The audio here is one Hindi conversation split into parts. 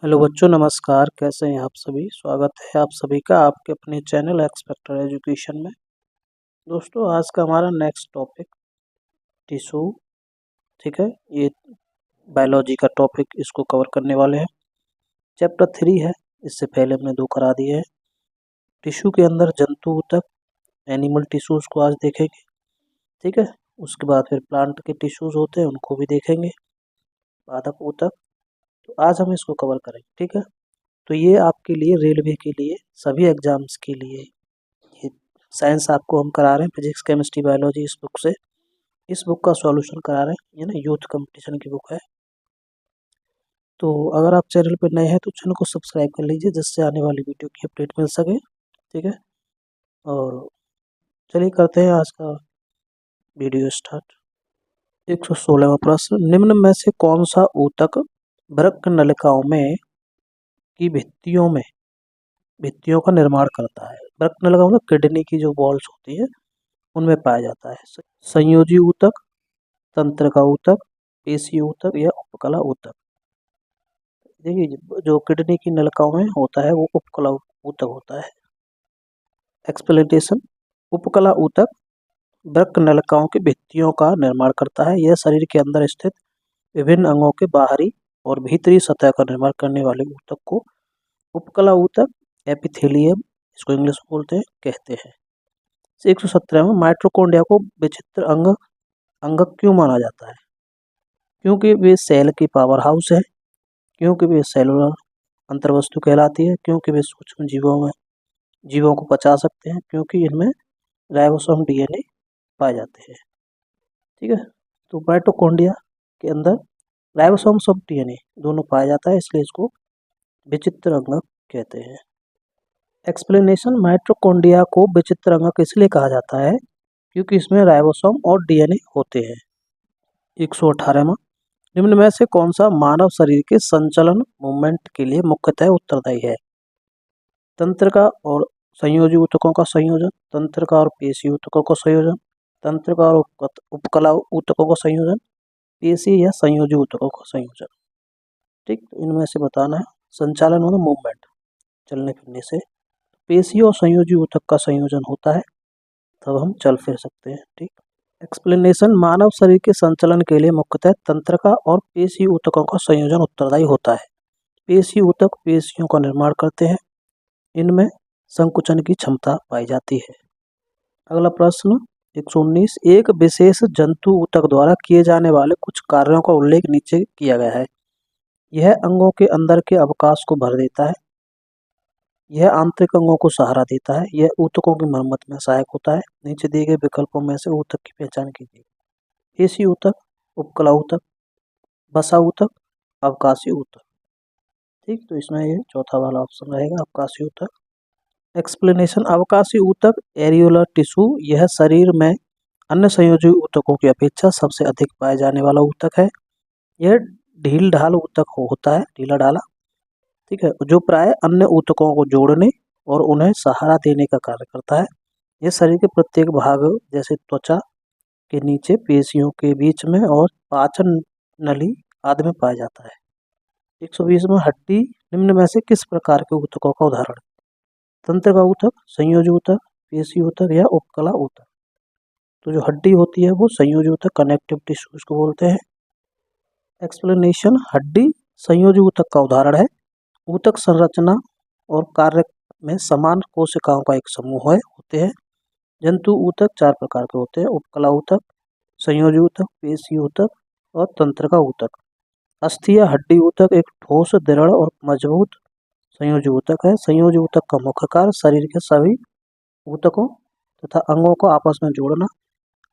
हेलो बच्चों, नमस्कार। कैसे हैं आप सभी? स्वागत है आप सभी का आपके अपने चैनल एक्स फैक्टर एजुकेशन में। दोस्तों, आज का हमारा नेक्स्ट टॉपिक टिश्यू, ठीक है। ये बायोलॉजी का टॉपिक, इसको कवर करने वाले हैं। चैप्टर 3 है, इससे पहले हमने 2 करा दिए हैं। टिश्यू के अंदर जंतु ऊतक, एनिमल टिश्यूज़ को आज देखेंगे, ठीक है। उसके बाद फिर प्लांट के टिश्यूज़ होते हैं, उनको भी देखेंगे, पादप ऊतक। तो आज हम इसको कवर करेंगे, ठीक है। तो ये आपके लिए, रेलवे के लिए, सभी एग्जाम्स के लिए, ये साइंस आपको हम करा रहे हैं, फिजिक्स केमिस्ट्री बायोलॉजी इस बुक से। इस बुक का सॉल्यूशन करा रहे हैं, ये ना यूथ कंपटीशन की बुक है। तो अगर आप चैनल पर नए हैं तो चैनल को सब्सक्राइब कर लीजिए, जिससे आने वाली वीडियो की अपडेट मिल सके, ठीक है। और चलिए करते हैं आज का वीडियो स्टार्ट। 116वां प्रश्न, निम्न में से कौन सा ऊतक वृक्क नलिकाओं में की भित्तियों का निर्माण करता है? वृक्क नलिका मतलब किडनी की जो वॉल्स होती है, उनमें पाया जाता है। संयोजी ऊतक, तंत्रिका ऊतक, पेशी ऊतक या उपकला ऊतक। देखिए, जो किडनी की नलिकाओं में होता है वो उपकला ऊतक होता है। एक्सप्लेनेशन, उपकला ऊतक वृक्क नलिकाओं की भित्तियों का निर्माण करता है। यह शरीर के अंदर स्थित विभिन्न अंगों के बाहरी और भीतरी सतह का निर्माण करने वाले ऊतक को उपकला ऊतक, एपिथेलियम, इसको इंग्लिश में बोलते हैं, कहते हैं। 117 में माइटोकॉन्ड्रिया को विचित्र अंगक क्यों माना जाता है? क्योंकि वे सेल की पावर हाउस है, क्योंकि वे सेलुलर अंतर्वस्तु कहलाती है, क्योंकि वे सूक्ष्म जीवों को पचा सकते हैं, क्योंकि इनमें राइबोसोम डीएनए पाए जाते हैं, ठीक है। तो माइटोकॉन्ड्रिया के अंदर राइबोसोम्स और डीएनए दोनों पाया जाता है, इसलिए इसको विचित्र अंगक कहते हैं। एक्सप्लेनेशन, माइटोकॉन्ड्रिया को विचित्र अंगक इसलिए कहा जाता है क्योंकि इसमें राइबोसोम और डीएनए होते हैं। 118वां, निम्न में से कौन सा मानव शरीर के संचलन मूवमेंट के लिए मुख्यतः उत्तरदायी है? तंत्रिका और संयोजी ऊतकों का संयोजन, तंत्रिका और पेशी ऊतकों का संयोजन, तंत्रिका और उपकला ऊतकों का संयोजन, पेशी या संयोजी ऊतकों का संयोजन, ठीक। इनमें से बताना है। संचालन मतलब मूवमेंट, चलने फिरने से। पेशी और संयोजी ऊतक का संयोजन होता है, तब हम चल फिर सकते हैं, ठीक। एक्सप्लेनेशन, मानव शरीर के संचलन के लिए मुख्यतः तंत्रिका और पेशी ऊतकों का संयोजन उत्तरदायी होता है। पेशी ऊतक पेशियों का निर्माण करते हैं, इनमें संकुचन की क्षमता पाई जाती है। अगला प्रश्न 119, एक विशेष जंतु ऊतक द्वारा किए जाने वाले कुछ कार्यों का उल्लेख नीचे किया गया है। यह अंगों के अंदर के अवकाश को भर देता है, यह आंतरिक अंगों को सहारा देता है, यह ऊतकों की मरम्मत में सहायक होता है। नीचे दिए गए विकल्पों में से ऊतक की पहचान कीजिए। पेशी ऊतक, उपकला ऊतक, वसा ऊतक, अवकाशी ऊतक, ठीक। तो इसमें ये चौथा वाला ऑप्शन रहेगा, अवकाशी ऊतक। एक्सप्लेनेशन, अवकाशी ऊतक एरियोलर टिश्यू, यह शरीर में अन्य संयोजी ऊतकों की अपेक्षा सबसे अधिक पाए जाने वाला ऊतक है। यह ढील ढाल ऊतक होता है, ढीला ढाला, ठीक है, जो प्राय अन्य ऊतकों को जोड़ने और उन्हें सहारा देने का कार्य करता है। यह शरीर के प्रत्येक भाग जैसे त्वचा के नीचे, पेशियों के बीच में और पाचन नली आदि में पाया जाता है। 120 में हड्डी निम्न में से किस प्रकार के ऊतकों का उदाहरण? तंत्रिका ऊतक, संयोजी ऊतक, पेशी ऊतक या उपकला ऊतक। तो जो हड्डी होती है वो संयोजी ऊतक, कनेक्टिव टिश्यू इसको बोलते हैं। एक्सप्लेनेशन, हड्डी संयोजी ऊतक का उदाहरण है। ऊतक संरचना और कार्य में समान कोशिकाओं का एक समूह होते हैं। जंतु ऊतक 4 प्रकार के होते हैं, उपकला ऊतक, संयोजी ऊतक, पेशी ऊतक और तंत्रिका ऊतक। अस्थि या हड्डी ऊतक एक ठोस, दृढ़ और मजबूत संयोजी ऊतक है। संयोजी ऊतक का मुख्य कार्य शरीर के सभी ऊतकों तथा अंगों को आपस में जोड़ना,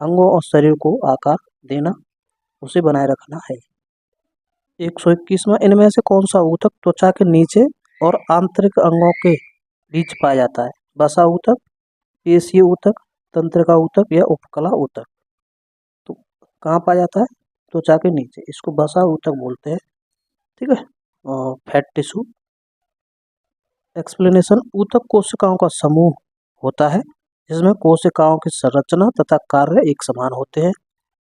अंगों और शरीर को आकार देना, उसे बनाए रखना है। 121 में इनमें से कौन सा ऊतक त्वचा के नीचे और आंतरिक अंगों के बीच पाया जाता है? वसा ऊतक, पेशीय ऊतक, तंत्रिका ऊतक या उपकला ऊतक। तो कहाँ पाया जाता है? त्वचा के नीचे, इसको वसा ऊतक बोलते हैं, ठीक है। और फैट टिश्यू। एक्सप्लेनेशन, ऊतक कोशिकाओं का समूह होता है जिसमें कोशिकाओं की संरचना तथा कार्य एक समान होते हैं।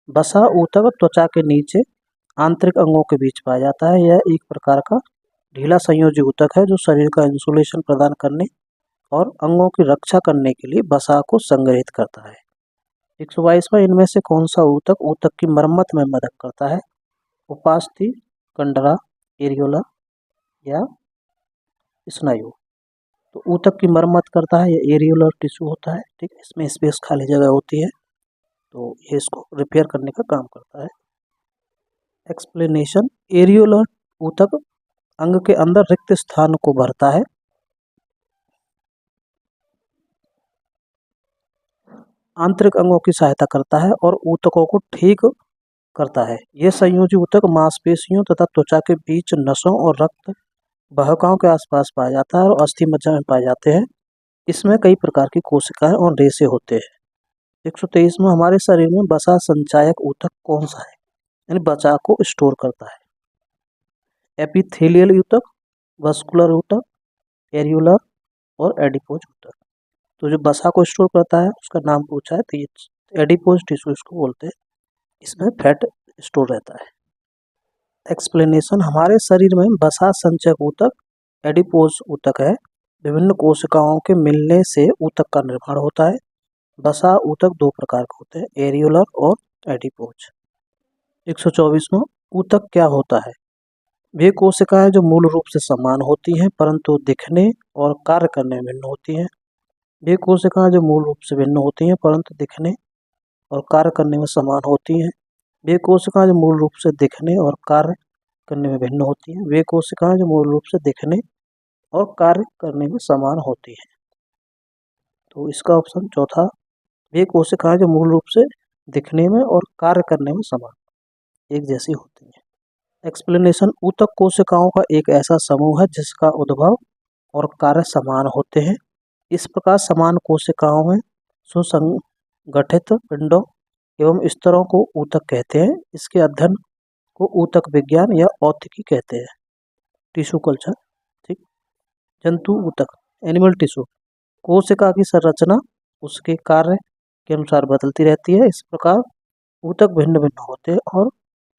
वसा ऊतक त्वचा के नीचे आंतरिक अंगों के बीच पाया जाता है, यह एक प्रकार का ढीला संयोजी ऊतक है जो शरीर का इंसुलेशन प्रदान करने और अंगों की रक्षा करने के लिए वसा को संग्रहित करता है। 122वां, इनमें से कौन सा ऊतक ऊतक की मरम्मत में मदद करता है? उपास्थि, कंडरा, एरियोला या स्नायु। तो ऊतक की मरम्मत करता है, ये एरियोलर टिश्यू होता है, ठीक है, इसमें स्पेस खाली जगह होती है तो ये इसको रिपेयर करने का काम करता है। एक्सप्लेनेशन, एरियोलर ऊतक अंग के अंदर रिक्त स्थान को भरता है। आंतरिक अंगों की सहायता करता है और ऊतकों को ठीक करता है। यह संयोजी ऊतक मांसपेशियों तथा त्वचा के बीच नसों और रक्त वाहिकाओं के आसपास पाया जाता है और अस्थि मज्जा में पाए जाते हैं। इसमें कई प्रकार की कोशिकाएं और रेशे होते हैं। 123 में, हमारे शरीर में वसा संचायक ऊतक कौन सा है, यानी वसा को स्टोर करता है? एपिथेलियल ऊतक, वस्कुलर ऊतक, एरियुलर और एडिपोज ऊतक। तो जो वसा को स्टोर करता है उसका नाम पूछा है तो ये एडिपोज टिश्यू इसको बोलते हैं, इसमें फैट स्टोर रहता है। एक्सप्लेनेशन, हमारे शरीर में वसा संचयक ऊतक एडिपोज ऊतक है। विभिन्न कोशिकाओं के मिलने से ऊतक का निर्माण होता है। वसा ऊतक दो प्रकार के होते हैं, एरियुलर और एडिपोज। 124वां, ऊतक क्या होता है? वे कोशिकाएं जो मूल रूप से समान होती हैं परंतु दिखने और कार्य करने में भिन्न होती हैं। वे कोशिकाएं जो मूल रूप से भिन्न होती हैं परंतु दिखने और कार्य करने में समान होती हैं। वे कोशिकाएं जो मूल रूप से दिखने और कार्य करने में भिन्न होती हैं। वे कोशिकाएं जो मूल रूप से दिखने और कार्य करने में समान होती हैं। तो इसका ऑप्शन चौथा, वे कोशिकाएं जो मूल रूप से दिखने में और कार्य करने में समान एक जैसी होती हैं। एक्सप्लेनेशन, ऊतक कोशिकाओं का एक ऐसा समूह है जिसका उद्भव और कार्य समान होते हैं। इस प्रकार समान कोशिकाओं में सुसंगठित पिंडों एवं स्तरों को ऊतक कहते हैं। इसके अध्ययन को ऊतक विज्ञान या औत्तिकी कहते हैं, टिश्यू कल्चर, ठीक। जंतु ऊतक, एनिमल टिश्यू, कोशिका की संरचना उसके कार्य के अनुसार बदलती रहती है। इस प्रकार ऊतक भिन्न भिन्न होते हैं और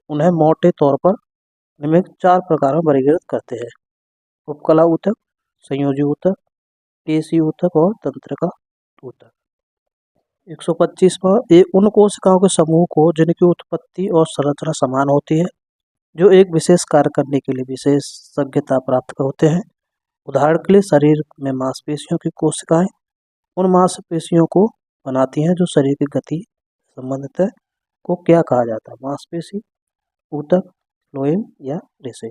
उन्हें मोटे तौर पर निम्नलिखित 4 प्रकार में वर्गीकृत करते हैं: उपकला ऊतक, संयोजी ऊतक, पेशी ऊतक और तंत्रिका ऊतक। 125वां, उन कोशिकाओं के समूह को जिनकी उत्पत्ति और संरचना समान होती है, जो एक विशेष कार्य करने के लिए विशेषज्ञता प्राप्त होते हैं। उदाहरण के लिए शरीर में मांसपेशियों की कोशिकाएं उन मांसपेशियों को बनाती हैं जो शरीर की गति संबंधित है, को क्या कहा जाता है? मांसपेशी, ऊतक, फ्लोएम या रेशे।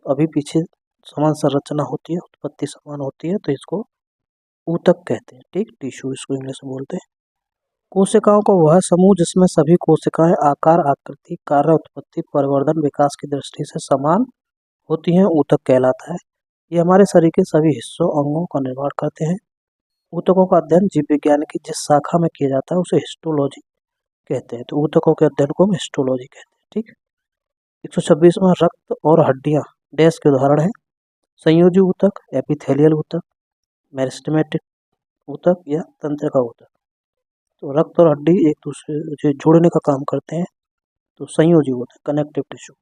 अभी पीछे समान संरचना होती है, उत्पत्ति समान होती है तो इसको ऊतक कहते हैं, ठीक। टिश्यू इसको इंग्लिश में बोलते हैं। कोशिकाओं का वह समूह जिसमें सभी कोशिकाएं आकार, आकृति, कार्य, उत्पत्ति, परिवर्धन, विकास की दृष्टि से समान होती हैं, ऊतक कहलाता है। ये हमारे शरीर के सभी हिस्सों, अंगों का निर्माण करते हैं। ऊतकों का अध्ययन जीव विज्ञान की जिस शाखा में किया जाता है उसे हिस्टोलॉजी कहते हैं। तो ऊतकों के अध्ययन को हम हिस्टोलॉजी कहते हैं, ठीक। 126वां, रक्त और हड्डियां डैश के उदाहरण हैं? संयोजी ऊतक, एपिथेलियल ऊतक, मेरिस्टेमेटिक ऊतक या तंत्रिका ऊतक। तो रक्त और हड्डी एक दूसरे से जोड़ने का काम करते हैं तो संयोजी ऊतक, कनेक्टिव टिश्यू।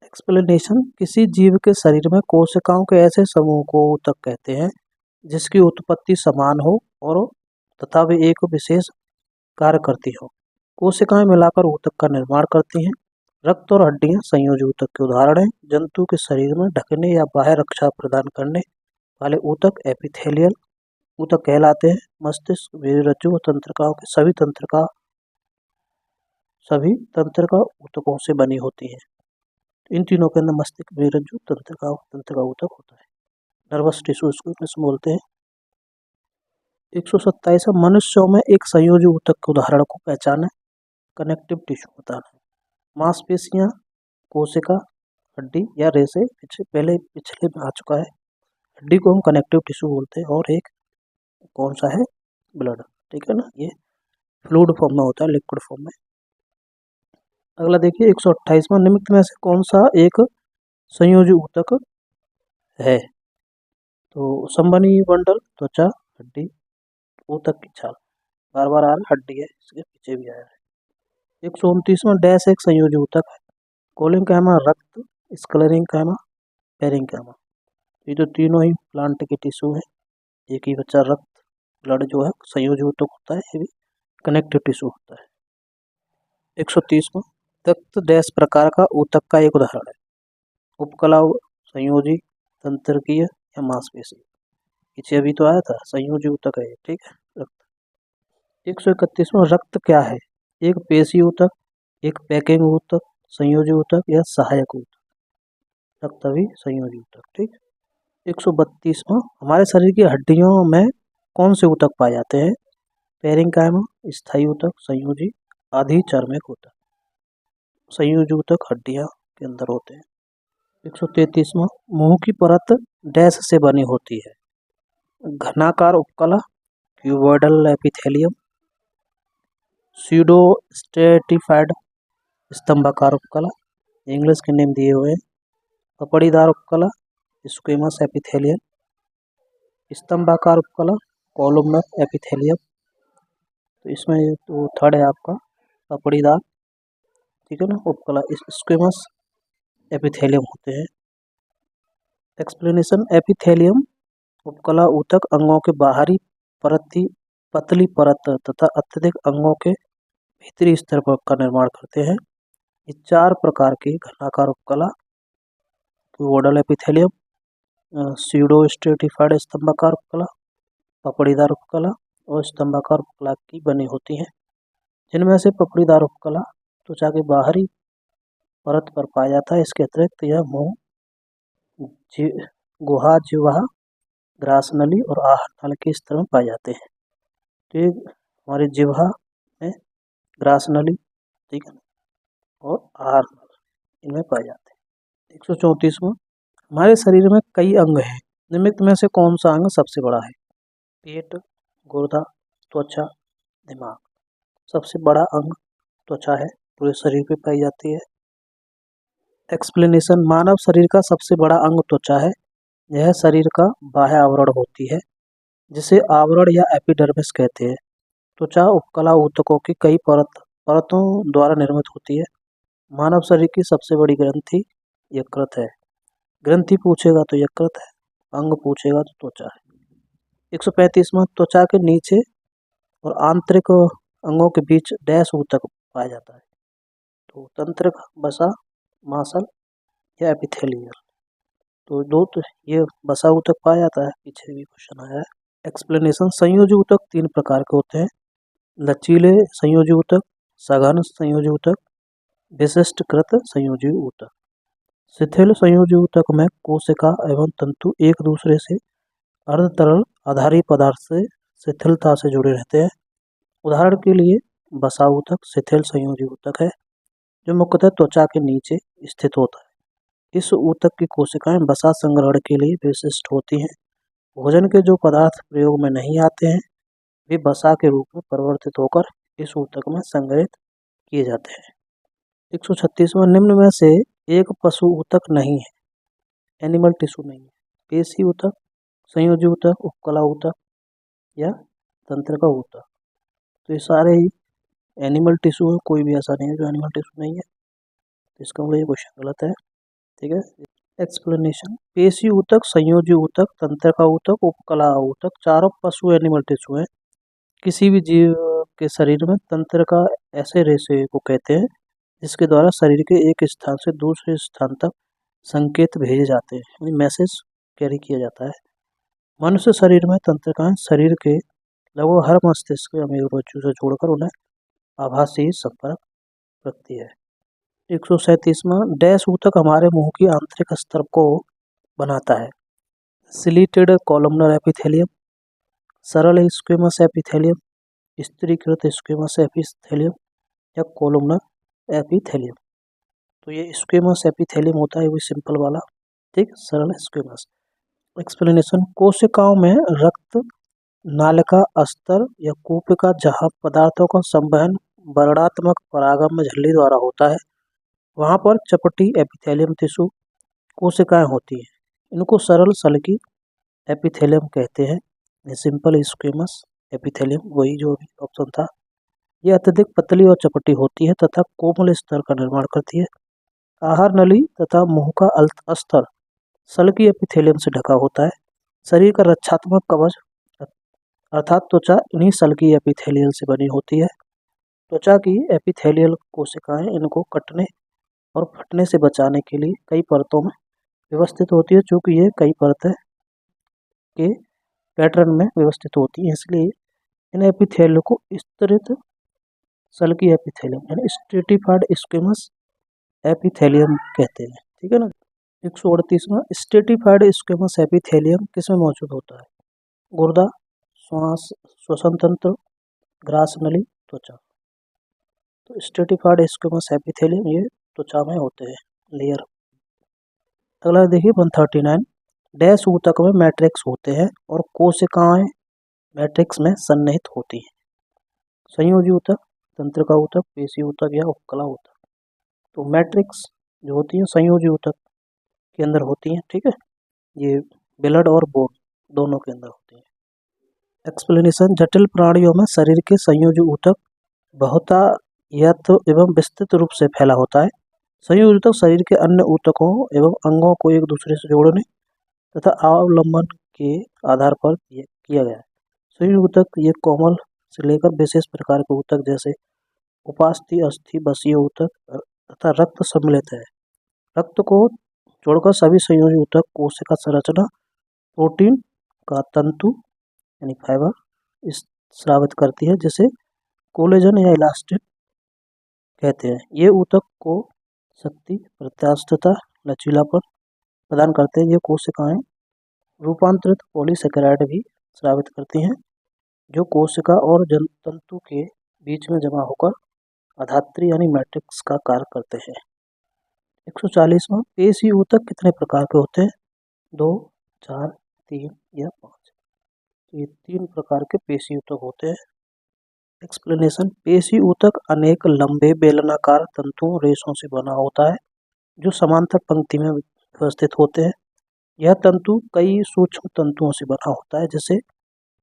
एक्सप्लेनेशन, किसी जीव के शरीर में कोशिकाओं के ऐसे समूह को ऊतक कहते हैं जिसकी उत्पत्ति समान हो और तथा वे एक विशेष कार्य करती हो। कोशिकाएं मिलाकर ऊतक का निर्माण करती हैं। रक्त और हड्डियां संयोजी ऊतक के उदाहरण हैं। जंतु के शरीर में ढकने या बाह्य रक्षा प्रदान करने वाले ऊतक एपिथेलियल ऊतक कहलाते हैं। मस्तिष्क, वीर्यरज्जु और तंत्रिकाओं के सभी तंत्रिका ऊतकों से बनी होती हैं। इन तीनों के अंदर मस्तिष्क, वीर्यरज्जु, तंत्रिका ऊतक होता है। नर्वस टिश्यू इसको इंग्लिश में बोलते हैं। 127, मनुष्यों में एक संयोजी ऊतक के उदाहरण को पहचानें। कनेक्टिव टिश्यू बताना है। मांसपेशियां, कोशिका, हड्डी या रेशे पिछले में आ चुका है। हड्डी को हम कनेक्टिव टिश्यू बोलते हैं और एक कौन सा है? ब्लड, ठीक है ना, ये फ्लूइड फॉर्म में होता है, लिक्विड फॉर्म में। अगला देखिए 128वां, निम्न में से कौन सा एक संयोजी ऊतक है? तो संवहनी बंडल, त्वचा, हड्डी, ऊतक की छाल। बार बार आ रहा है, हड्डी है, इसके पीछे भी आया है। 129वां, डैश एक संयोजी ऊतक है। कोलिंकैमा रक्त, स्क्लेरेंकाइमा पेरेन्किमा। ये तो तीनों ही प्लांट के टिश्यू है। एक ही बच्चा रक्त ब्लड जो है संयोजी ऊतक होता है, ये भी कनेक्टिव टिश्यू होता है। 130वां, रक्त डैश प्रकार का ऊतक का एक उदाहरण है। उपकला, संयोजी, तंत्रिकीय या मांसपेशी। पीछे अभी तो आया था, संयोजी ऊतक है, ठीक है रक्त। 131वां, रक्त क्या है? एक पेशी ऊतक, एक पैकिंग ऊतक, संयोजी ऊतक या सहायक ऊतक। रक्त भी संयोजी ऊतक, ठीक। 132वां, हमारे शरीर की हड्डियों में कौन से ऊतक पाए जाते हैं? पेरेन्किमा, स्थायी ऊतक, संयोजी, अधिचर्मक ऊतक। संयोजी ऊतक हड्डियां के अंदर होते हैं। 133वां, मुंह की परत डैश से बनी होती है? घनाकार उपकला, क्यूबोइडल एपिथेलियम, स्यूडो स्ट्रेटिफाइड स्तंभाकार उपकला, इंग्लिश के नेम दिए हुए हैं। पपड़ीदार उपकला, स्क्वेमस एपिथेलियम, स्तंभाकार उपकला, कॉलमनर एपिथेलियम। तो इसमें तो थर्ड है आपका पपड़ीदार, ठीक है ना, उपकला स्क्वेमस एपिथेलियम होते हैं। एक्सप्लेनेशन, एपिथेलियम उपकला ऊतक अंगों के बाहरी पतली परत तथा अत्यधिक अंगों के भीतरी स्तर पर का निर्माण करते हैं। ये 4 प्रकार के घनाकार उपकला, क्यूबोइडल एपिथेलियम, स्यूडो स्ट्रेटिफाइड स्तंभाकार उपकला, पपड़ीदार उपकला और स्तंभाकार उपकला की बनी होती हैं। जिनमें से पपड़ीदार उपकला त्वचा के बाहरी परत पर पाया जाता है। इसके अतिरिक्त यह मुंह, गुहा, जिह्वा, ग्रास नली और आहार नल के स्तर में पाए जाते हैं। तो ये हमारे जिह्वा में ग्रास नली, ठीक है, और आहार नल इनमें पाए जाते हैं। 134वां, हमारे शरीर में कई अंग हैं, निम्नलिखित में से कौन सा अंग सबसे बड़ा है? पेट, गुर्दा, त्वचा, दिमाग। सबसे बड़ा अंग त्वचा है, पूरे शरीर पे पाई जाती है। एक्सप्लेनेशन, मानव शरीर का सबसे बड़ा अंग त्वचा है। यह शरीर का बाह्य आवरण होती है, जिसे आवरण या एपिडर्मिस कहते हैं। त्वचा उपकला ऊतकों की कई परतों द्वारा निर्मित होती है। मानव शरीर की सबसे बड़ी ग्रंथि यकृत है। ग्रंथि पूछेगा तो यकृत है, अंग पूछेगा तो त्वचा है। 135वां, त्वचा के नीचे और आंतरिक अंगों के बीच डैश ऊतक पाया जाता है? तो तंत्रिक, बसा, मांसल या एपिथेलियल। तो ये बसा ऊतक पाया जाता है, पीछे भी क्वेश्चन आया है। एक्सप्लेनेशन, संयोजी ऊतक 3 प्रकार के होते हैं। लचीले संयोजी ऊतक, सघन संयोजी ऊतक, विशिष्टकृत संयोजी ऊतक। शिथिल संयोजी ऊतक में कोशिका एवं तंतु एक दूसरे से अर्ध तरल आधारी पदार्थ से शिथिलता से जुड़े रहते हैं। उदाहरण के लिए बसा ऊतक शिथिल संयोजी ऊतक है, जो मुख्यतः त्वचा के नीचे स्थित होता है। इस ऊतक की कोशिकाएं बसा संग्रहण के लिए विशिष्ट होती हैं। भोजन के जो पदार्थ प्रयोग में नहीं आते हैं, वे बसा के रूप में परिवर्तित होकर इस ऊतक में संग्रहित किए जाते हैं। 136वां, निम्न में से एक पशु ऊतक नहीं है, एनिमल टिश्यू नहीं है। पेशी ऊतक, संयोजी ऊतक, उपकला ऊतक या तंत्रिका ऊतक। तो ये सारे ही एनिमल टिश्यू है, कोई भी ऐसा नहीं है जो एनिमल टिश्यू नहीं है। तो इसका मतलब ये क्वेश्चन गलत है, ठीक है। एक्सप्लेनेशन, पेशी ऊतक, संयोजी ऊतक, तंत्रिका ऊतक, उपकला ऊतक चारों पशु एनिमल टिश्यू हैं। किसी भी जीव के शरीर में तंत्रिका ऐसे रेशे को कहते हैं जिसके द्वारा शरीर के एक स्थान से दूसरे स्थान तक संकेत भेजे जाते हैं, यानी मैसेज कैरी किया जाता है। मनुष्य शरीर में तंत्रिकाएं शरीर के लगभग हर मस्तिष्क या मेरुरज्जु से जोड़कर उन्हें आभासी संपर्क रखती है। 137वां, डैश ऊतक हमारे मुंह की आंतरिक स्तर को बनाता है? सिलीटेड कॉलमनर एपिथेलियम, सरल स्क्वेमस एपिथेलियम, स्त्रीकृत स्क्वेमस एपिथेलियम या कॉलमनर एपिथेलियम। तो ये स्क्वेमस एपिथेलियम होता है, वो सिंपल वाला, ठीक, सरल स्क्वेमस। एक्सप्लेनेशन, कोशिकाओं में रक्त नालिका स्तर या कूपिका, जहाँ पदार्थों का संवहन वर्णात्मक परागम झिल्ली द्वारा होता है, वहाँ पर चपटी एपिथेलियम टिश्यू कोशिकाएं होती हैं। इनको सरल सल्की एपिथेलियम कहते हैं। सिंपल स्क्वेमस एपिथेलियम, वही जो अभी ऑप्शन था। यह अत्यधिक पतली और चपटी होती है तथा कोमल स्तर का निर्माण करती है। आहार नली तथा मुंह का स्तर सल्की एपिथेलियम से ढका होता है। शरीर का रक्षात्मक कवच अर्थात त्वचा इन्हीं सल्की एपिथेलियल से बनी होती है। त्वचा की एपिथेलियल कोशिकाएं इनको कटने और फटने से बचाने के लिए कई परतों में व्यवस्थित होती है। चूँकि ये कई परतें के पैटर्न में व्यवस्थित होती हैं, इसलिए इन एपिथेलियल को स्तरित सल्की एपिथेलियम यानी स्ट्रेटिफाइड स्क्वेमस एपिथेलियम कहते हैं। ठीक है ना। 138वां स्ट्रेटिफाइड स्क्वेमस एपिथेलियम किसमें मौजूद होता है? गुर्दा, श्वास, श्वसन तंत्र, ग्रास नली, त्वचा। तो स्ट्रेटिफाइड स्क्वेमस एपिथेलियम ये त्वचा में होते हैं लेयर। अगला देखिए 139 डैश ऊतक में मैट्रिक्स होते हैं और कोशिकाएं मैट्रिक्स में सन्निहित होती हैं। संयोजी ऊतक, तंत्रिका ऊतक, पेशी ऊतक या उपकला ऊतक। तो मैट्रिक्स जो होती है संयोजी ऊतक के अंदर होती हैं। ठीक है, ये ब्लड और बोन दोनों के अंदर होती हैं। एक्सप्लेनेशन जटिल प्राणियों में शरीर के संयोजी ऊतक बहुतायत एवं विस्तृत रूप से फैला होता है। संयोजी ऊतक शरीर के अन्य ऊतकों एवं अंगों को एक दूसरे से जोड़ने तथा अवलंबन के आधार पर किया गया है। संयोजी ऊतक ये कोमल से लेकर विशेष प्रकार के ऊतक जैसे उपास्थि, अस्थि, बसीय ऊतक तथा रक्त सम्मिलित है। रक्त को छोड़कर सभी संयोजी ऊतक कोशिका संरचना प्रोटीन का तंतु यानी फाइबर स्रावित करती है, जिसे कोलेजन या इलास्टिन कहते हैं। ये ऊतक को शक्ति, प्रत्यास्थता, लचीलापन प्रदान करते हैं। ये कोशिकाएं रूपांतरित पॉलीसेकेराइड भी स्रावित करती हैं, जो कोशिका और तंतु के बीच में जमा होकर अधात्री यानी मैट्रिक्स का कार्य करते हैं। 140वां पेशी ऊतक कितने प्रकार के होते हैं? 2, 4, 3 या 5। ये 3 प्रकार के पेशी ऊतक होते हैं। एक्सप्लेनेशन पेशी ऊतक अनेक लंबे बेलनाकार तंतुओं रेशों से बना होता है, जो समांतर पंक्ति में व्यवस्थित होते हैं। यह तंतु कई सूक्ष्म तंतुओं से बना होता है, जिसे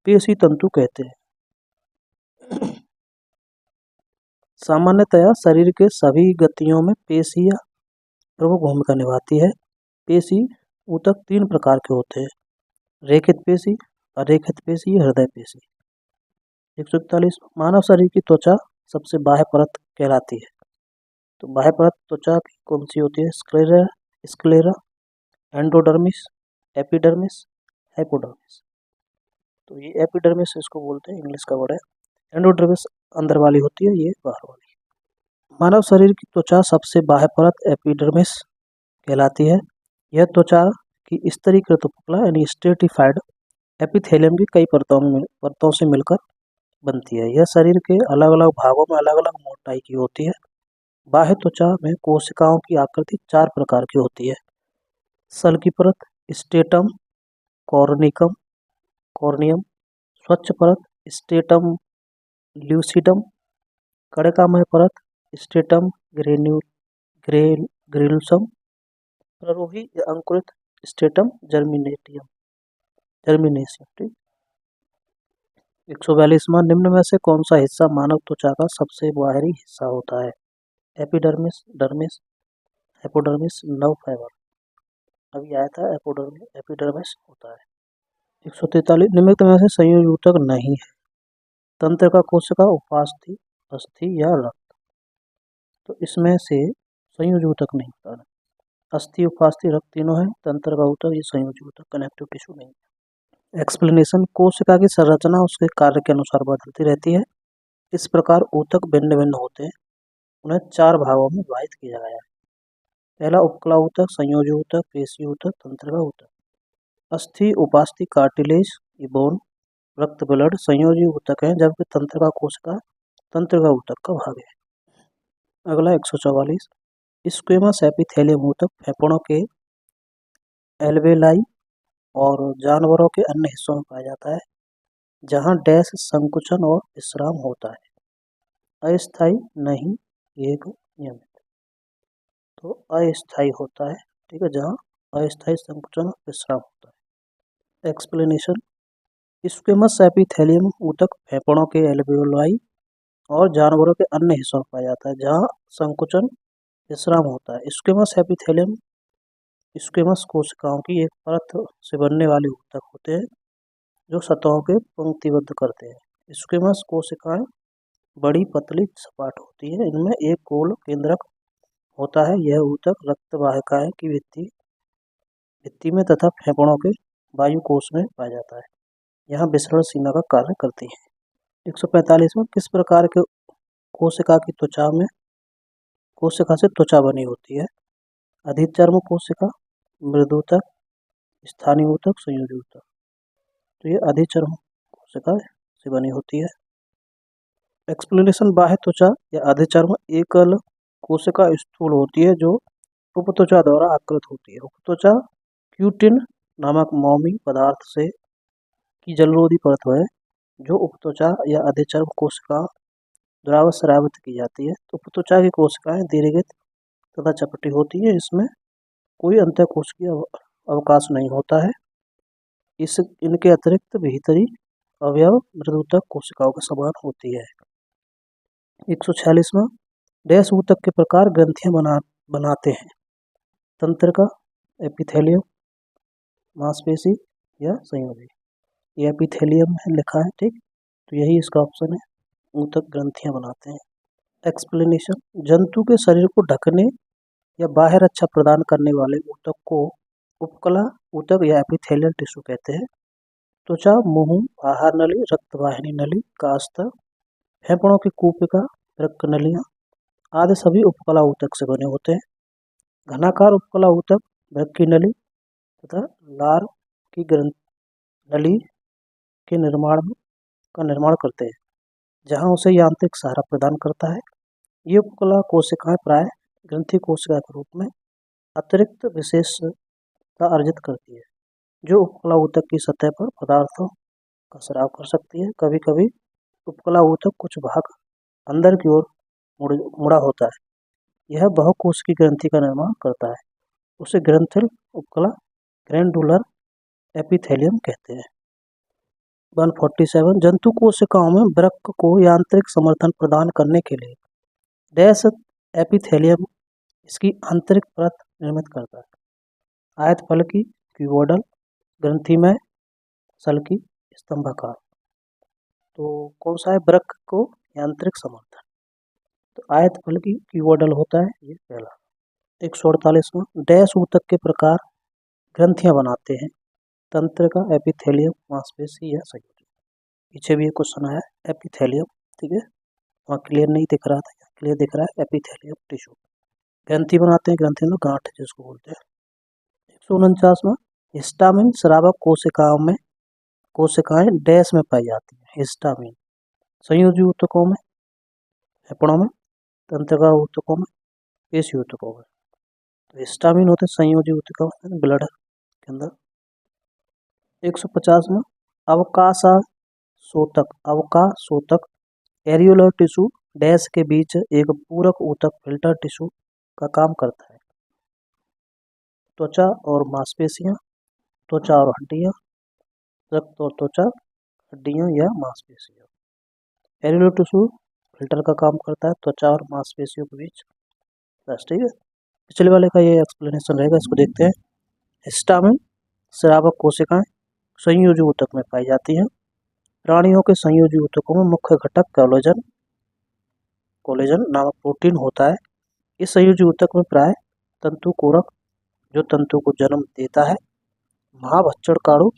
पेशी तंतु कहते हैं। सामान्यतया शरीर के सभी गतियों में पेशियां प्रमुख भूमिका निभाती है। पेशी ऊतक 3 प्रकार के होते हैं: रेखित पेशी, अरेखित पेशी, हृदय पेशी। 141 मानव शरीर की त्वचा सबसे बाह्य परत कहलाती है। तो बाह्य परत त्वचा की कौन सी होती है? Sclera, endodermis, epidermis, hypodermis. तो ये एपिडर्मिस इसको बोलते हैं, इंग्लिश का वर्ड है। एंडोडर्मिस अंदर वाली होती है, ये बाहर वाली। मानव शरीर की त्वचा सबसे बाह्य परत एपिडर्मिस कहलाती है। यह त्वचा की स्तरीकृत उपकला यानी स्ट्रेटिफाइड एपिथेलियम की कई परतों से मिलकर बनती है। यह शरीर के अलग अलग भागों में अलग अलग मोटाई की होती है। बाह्य त्वचा में कोशिकाओं की आकृति 4 प्रकार की होती है: सल्की परत, स्ट्रेटम, कॉर्निकम, कॉर्नियम, स्वच्छ परत, स्ट्रेटम ल्यूसिडम, कणिकामय परत, स्ट्रेटम ग्रेनुलसम, प्ररोही या अंकुरित, स्ट्रेटम जर्मिनेशियम। ठीक। 142वां निम्न में से कौन सा हिस्सा मानव त्वचा का सबसे बाहरी हिस्सा होता है? Epidermis, dermis, hypodermis, nerve fibre. अभी आया था एपिडर्मिस होता है। 143 निम्नलिखित में से संयोजी ऊतक नहीं है: तंत्रिका कोशिका, उपास्थि, अस्थि या रक्त। तो इसमें से संयोजी ऊतक नहीं होता है। अस्थि, उपास्थि, रक्त तीनों है। तंत्रिका ऊतक ये संयोजी ऊतक कनेक्टिव टिश्यू नहीं है। एक्सप्लेनेशन कोशिका की संरचना उसके कार्य के अनुसार बदलती रहती है। इस प्रकार ऊतक भिन्न भिन्न होते हैं। उन्हें 4 भागों में विभाजित किया गया है। पहला उपकला ऊतक, संयोजी ऊतक, पेशी ऊतक, तंत्रिका ऊतक। अस्थि, उपास्थि, कार्टिलेज, बोन, रक्त, ब्लड संयोजी ऊतक है, जबकि तंत्रिका कोशिका तंत्रिका ऊतक का भाग है। अगला 144 स्क्वेमस एपिथेलियम ऊतक फेफड़ों के एल्वेलाई और जानवरों के अन्य हिस्सों में पाया जाता है, जहां डैश संकुचन और विश्राम होता है। अस्थायी नहीं, एक नियमित। तो अस्थायी होता है, ठीक है, जहां अस्थायी संकुचन और विश्राम होता है। एक्सप्लेनेशन स्क्वेमस एपिथेलियम ऊतक फेफड़ों के एल्वेलाई और जानवरों के अन्य हिस्सों में पाया जाता है, जहां संकुचन विश्राम होता है। स्क्वेमस एपिथेलियम स्क्वेमस कोशिकाओं की एक परत से बनने वाले ऊतक होते हैं जो सतहों के पंक्तिबद्ध करते हैं। स्क्वेमस कोशिकाएं बड़ी, पतली, सपाट होती है। इनमें एक गोल केंद्रक होता है। यह ऊतक रक्त वाहिकाएं की भित्ति में तथा फेफड़ों के वायुकोश में पाया जाता है। यहाँ विसरण सीमा का कार्य करती है। 145वां, किस प्रकार के कोशिका से त्वचा बनी होती है? अधिचर्म कोशिका, मृदुतक, स्थानीय ऊतक, संयोजी ऊतक। तो ये अधिचर्म कोशिका से बनी होती है। एक्सप्लेनेशन, बाह्य त्वचा या अधिचर्म एकल कोशिका स्थूल होती है जो उपत्वचा द्वारा आकृत होती है। उपत्वचा क्यूटिन नामक मोमी पदार्थ से की जलरोधी परत है जो उपत्वचा या अधिचर्म कोशिका द्वारा स्रावित की जाती है। तो उपत्वचा की कोशिकाएं दीर्घित तथा चपटी होती है। इसमें कोई अंतःकोशिकीय अवकाश नहीं होता है। इनके अतिरिक्त भीतरी अवयव मृदुतक कोशिकाओं के समान होती है। 146वां, डैश ऊतक के प्रकार ग्रंथियां बनाते हैं? तंत्रिका, एपिथेलियम, मांसपेशी या संयोजी। ये एपिथेलियम में लिखा है, ठीक, तो यही इसका ऑप्शन है। ऊतक ग्रंथियां बनाते हैं। एक्सप्लेनेशन, जंतु के शरीर को ढकने या बाह्य रक्षा प्रदान करने वाले ऊतक को उपकला ऊतक या एपिथेलियल टिश्यू कहते हैं। त्वचा, मुंह, आहार नली, रक्तवाहिनी नली का अस्तर, फेफड़ों की कूपिका, वृक्क नलियां आदि सभी उपकला ऊतक से बने होते हैं। घनाकार उपकला ऊतक वृक्क की नली तथा लार की नली के निर्माण करते हैं, जहां उसे यांत्रिक सहारा प्रदान करता है। ये उपकला कोशिकाएं प्राय ग्रंथि कोशिका के रूप में अतिरिक्त विशेषता अर्जित करती है, जो उपकला ऊतक की सतह पर पदार्थों का स्राव कर सकती है। कभी कभी उपकला ऊतक कुछ भाग अंदर की ओर मुड़ा होता है। यह बहुकोशिकीय ग्रंथि का निर्माण करता है। उसे ग्रंथिल उपकला ग्रैंडुलर एपिथेलियम कहते हैं। 147, जंतु कोशिकाओं में वृक्क को यांत्रिक समर्थन प्रदान करने के लिए डैश एपिथेलियम इसकी आंतरिक परत निर्मित करता है? आयत फलकी, क्यूबोइडल, ग्रंथिमय, सल्की, स्तंभाकार। तो कौन सा है वृक्क को यांत्रिक समर्थन? तो आयत फलकी, क्यूबोइडल होता है ये पहला। 148वां, डैश ऊतक के प्रकार ग्रंथियां बनाते हैं? तंत्रिका, एपिथेलियम, मांसपेशी या संयोजी। पीछे भी एक क्वेश्चन आया एपिथेलियम, ठीक है, वहाँ क्लियर नहीं दिख रहा था, क्लियर दिख रहा है एपिथेलियम टिश्यू। ग्रंथि बनाते हैं, ग्रंथि में गांठ जिसको बोलते हैं। 149वां, हिस्टामिन स्रावक कोशिकाएं डैश में पाई जाती है? हिस्टामिन संयोजी ऊतकों में, फेफड़ों में, तंत्रिका ऊतकों में, पेशी ऊतकों में। तो हिस्टामिन होते हैं संयोजी ऊतकों में, ब्लड के अंदर। 150वां, अवकाशोतक एरियोलर टिश्यू डैश के बीच एक पूरक ऊतक फिल्टर टिश्यू का काम करता है? त्वचा और मांसपेशियां, त्वचा और हड्डियां, रक्त और त्वचा, हड्डियां या मांसपेशियां। एरियोलर टिश्यू फिल्टर का काम करता है त्वचा और मांसपेशियों के बीच, बस, ठीक है। पिछले वाले का ये एक्सप्लेनेशन रहेगा, इसको देखते हैं। हिस्टामिन स्रावक कोशिकाएं संयोजी ऊतक में पाई जाती हैं। प्राणियों के संयोजी ऊतकों में मुख्य घटक कोलेजन नामक प्रोटीन होता है। इस संयोजी ऊतक में प्राय तंतु कोरक जो तंतु को जन्म देता है, महाभक्षणकाणु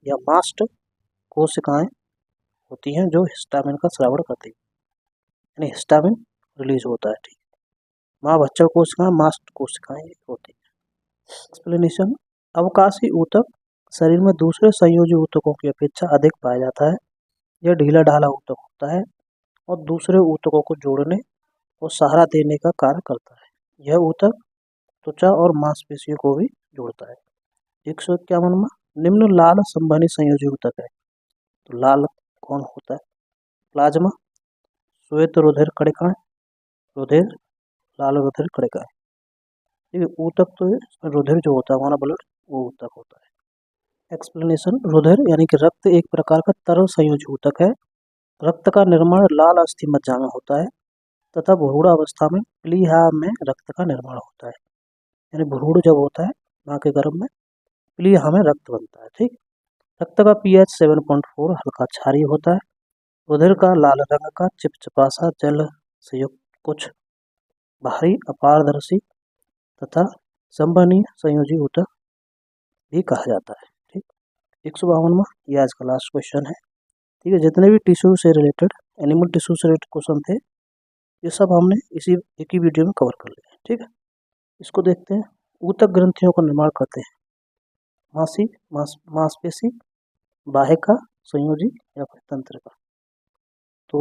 या मास्ट कोशिकाएं होती हैं जो हिस्टामिन का स्रावण करती है, यानी हिस्टामिन रिलीज होता है, ठीक। महाभक्षण कोशिकाएं, मास्ट कोशिकाएं होती है। एक्सप्लेनेशन, अवकाशी ऊतक शरीर में दूसरे संयोजी ऊतकों की अपेक्षा अधिक पाया जाता है। यह ढीला ढाला ऊतक होता है और दूसरे ऊतकों को जोड़ने और सहारा देने का कार्य करता है। यह ऊतक त्वचा और मांसपेशियों को भी जोड़ता है। 151वां, निम्न लाल संवहनी संयोजी ऊतक है? तो लाल कौन होता है? प्लाज्मा, श्वेत रुधिर कणिकाएं, रुधिर, लाल रुधिर कणिकाएं। ठीक है, ऊतक तो रुधिर जो होता है हमारा ब्लड, वो ऊतक होता है। एक्सप्लेनेशन, रुधिर यानी कि रक्त एक प्रकार का तरल संयोजी ऊतक है। रक्त का निर्माण लाल अस्थि मज्जा में होता है तथा भ्रूण अवस्था में प्लीहा में रक्त का निर्माण होता है। यानी भ्रूण जब होता है माँ के गर्भ में, इसलिए हमें रक्त बनता है। ठीक, रक्त का pH 7.4 हल्का क्षारीय होता है। रुधिर का लाल रंग का चिपचिपा सा जल से युक्त कुछ भारी अपारदर्शी तथा संवहनीय संयोजी ऊतक भी कहा जाता है। ठीक, 152वां ये आज का लास्ट क्वेश्चन है। ठीक है, जितने भी टिश्यू से रिलेटेड, एनिमल टिश्यू से रिलेटेड क्वेश्चन थे, ये सब हमने इसी एक ही वीडियो में कवर कर लिया। ठीक है, इसको देखते हैं। ऊतक ग्रंथियों का निर्माण करते हैं मांसपेशी, बाह्यका, संयोजी या फिर तंत्रिका। तो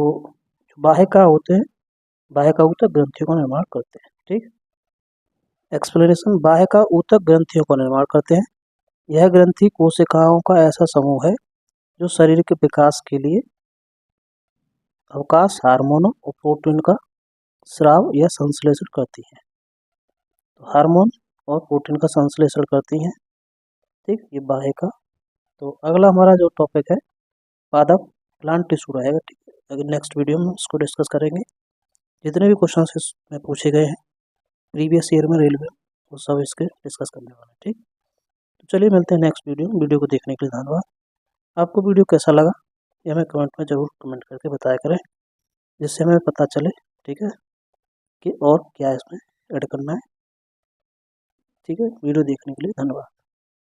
बाह्यका होते हैं, बाह्यका ऊतक ग्रंथियों का निर्माण करते हैं। ठीक, एक्सप्लेनेशन। बाह्यका ऊतक ग्रंथियों का निर्माण करते हैं। यह ग्रंथि कोशिकाओं का ऐसा समूह है जो शरीर के विकास के लिए अवकाश, हार्मोनों और प्रोटीन का स्राव या संश्लेषण करती हैं। तो हार्मोन और प्रोटीन का संश्लेषण करती हैं। ठीक, ये बाह्यका। तो अगला हमारा जो टॉपिक है पादप, प्लांट टिश्यू रहेगा। ठीक है, अगर नेक्स्ट वीडियो में इसको डिस्कस करेंगे। जितने भी क्वेश्चन इसमें पूछे गए हैं प्रीवियस ईयर में रेलवे, वो सब इसके डिस्कस करने वाले हैं। ठीक, तो चलिए मिलते हैं नेक्स्ट वीडियो को देखने के लिए धन्यवाद। आपको वीडियो कैसा लगा ये हमें कमेंट में ज़रूर कमेंट करके बताया करें, जिससे हमें पता चले, ठीक है, कि और क्या इसमें ऐड करना है। ठीक है, वीडियो देखने के लिए धन्यवाद।